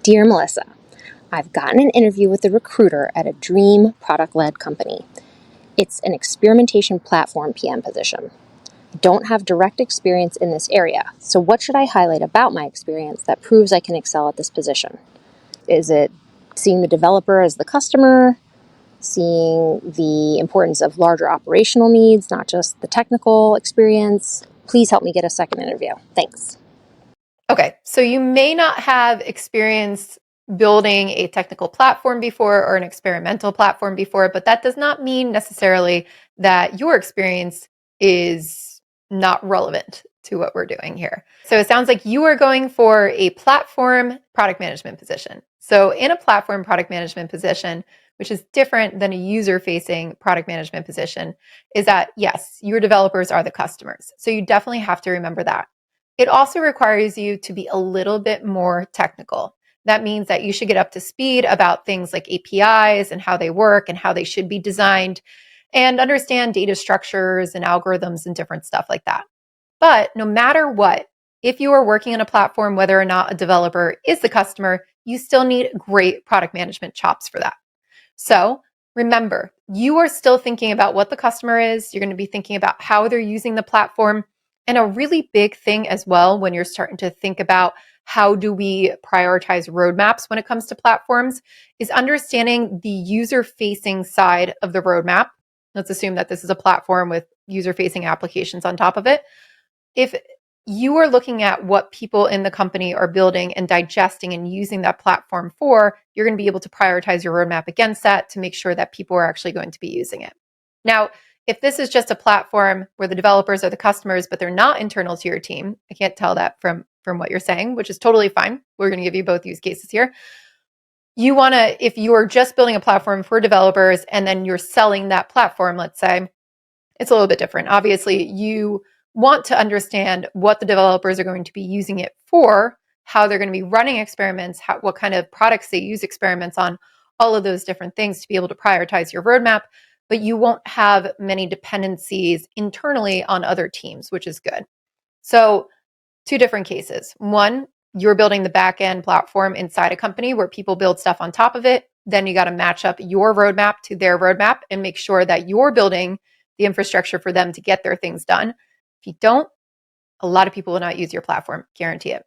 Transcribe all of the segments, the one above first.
Dear Melissa, I've gotten an interview with a recruiter at a dream product-led company. It's an experimentation platform PM position. I don't have direct experience in this area, so what should I highlight about my experience that proves I can excel at this position? Is it seeing the developer as the customer, seeing the importance of larger operational needs, not just the technical experience? Please help me get a second interview. Thanks. Okay, so you may not have experience building a technical platform before or an experimental platform before, but that does not mean necessarily that your experience is not relevant to what we're doing here. So it sounds like you are going for a platform product management position. So in a platform product management position, which is different than a user-facing product management position, is that yes, your developers are the customers. So you definitely have to remember that. It also requires you to be a little bit more technical. That means that you should get up to speed about things like APIs and how they work and how they should be designed, and understand data structures and algorithms and different stuff like that. But no matter what, if you are working on a platform, whether or not a developer is the customer, you still need great product management chops for that. So remember, you are still thinking about what the customer is. You're going to be thinking about how they're using the platform. And a really big thing as well, when you're starting to think about how do we prioritize roadmaps when it comes to platforms, is understanding the user-facing side of the roadmap. Let's assume that this is a platform with user-facing applications on top of it. If you are looking at what people in the company are building and digesting and using that platform for, you're going to be able to prioritize your roadmap against that to make sure that people are actually going to be using it. Now, if this is just a platform where the developers are the customers, but they're not internal to your team, I can't tell that from what you're saying, which is totally fine. We're going to give you both use cases here. You want to, if you are just building a platform for developers and then you're selling that platform, let's say, it's a little bit different. Obviously, you want to understand what the developers are going to be using it for, how they're going to be running experiments, what kind of products they use experiments on, all of those different things to be able to prioritize your roadmap. But you won't have many dependencies internally on other teams, which is good. So two different cases. One, you're building the back-end platform inside a company where people build stuff on top of it. Then you got to match up your roadmap to their roadmap and make sure that you're building the infrastructure for them to get their things done. If you don't, a lot of people will not use your platform, guarantee it.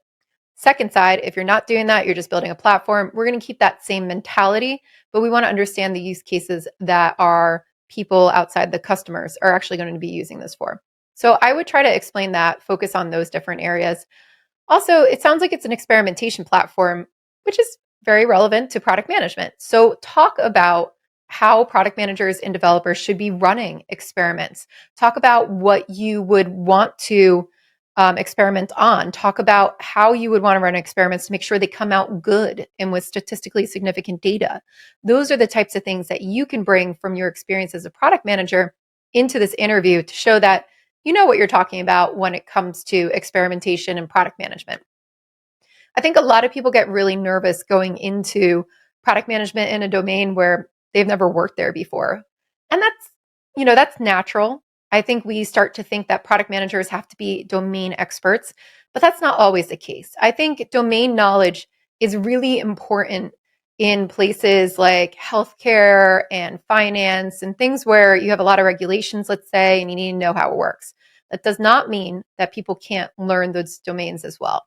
Second side, if you're not doing that, you're just building a platform, we're going to keep that same mentality, but we want to understand the use cases that our people outside the customers are actually going to be using this for. So I would try to explain that, focus on those different areas. Also, it sounds like it's an experimentation platform, which is very relevant to product management. So talk about how product managers and developers should be running experiments. Talk about what you would want to experiment on. Talk about how you would want to run experiments to make sure they come out good and with statistically significant data. Those are the types of things that you can bring from your experience as a product manager into this interview to show that you know what you're talking about when it comes to experimentation and product management. I think a lot of people get really nervous going into product management in a domain where they've never worked there before. And that's natural. I think we start to think that product managers have to be domain experts, but that's not always the case. I think domain knowledge is really important in places like healthcare and finance and things where you have a lot of regulations, let's say, and you need to know how it works. That does not mean that people can't learn those domains as well.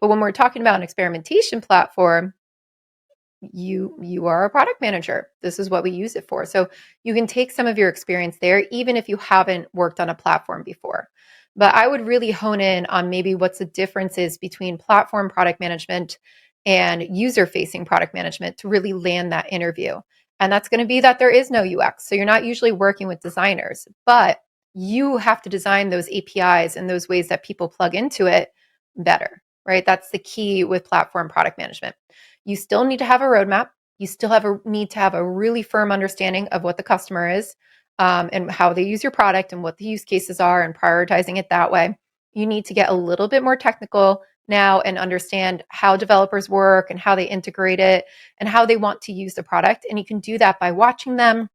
But when we're talking about an experimentation platform, you are a product manager. This is what we use it for. So you can take some of your experience there, even if you haven't worked on a platform before. But I would really hone in on maybe what's the differences between platform product management and user-facing product management to really land that interview. And that's going to be that there is no UX. So you're not usually working with designers, but you have to design those APIs and those ways that people plug into it better, right? That's the key with platform product management. You still need to have a roadmap. You still need to have a really firm understanding of what the customer is and how they use your product and what the use cases are and prioritizing it that way. You need to get a little bit more technical now and understand how developers work and how they integrate it and how they want to use the product. And you can do that by watching them,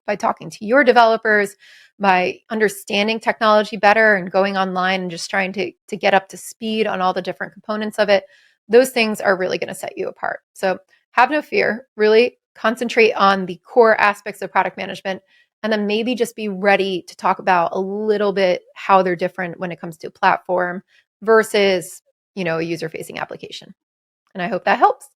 by talking to your developers, by understanding technology better and going online and just trying to get up to speed on all the different components of it. those things are really going to set you apart. So have no fear, really concentrate on the core aspects of product management, and then maybe just be ready to talk about a little bit how they're different when it comes to a platform versus, a user facing application. And I hope that helps.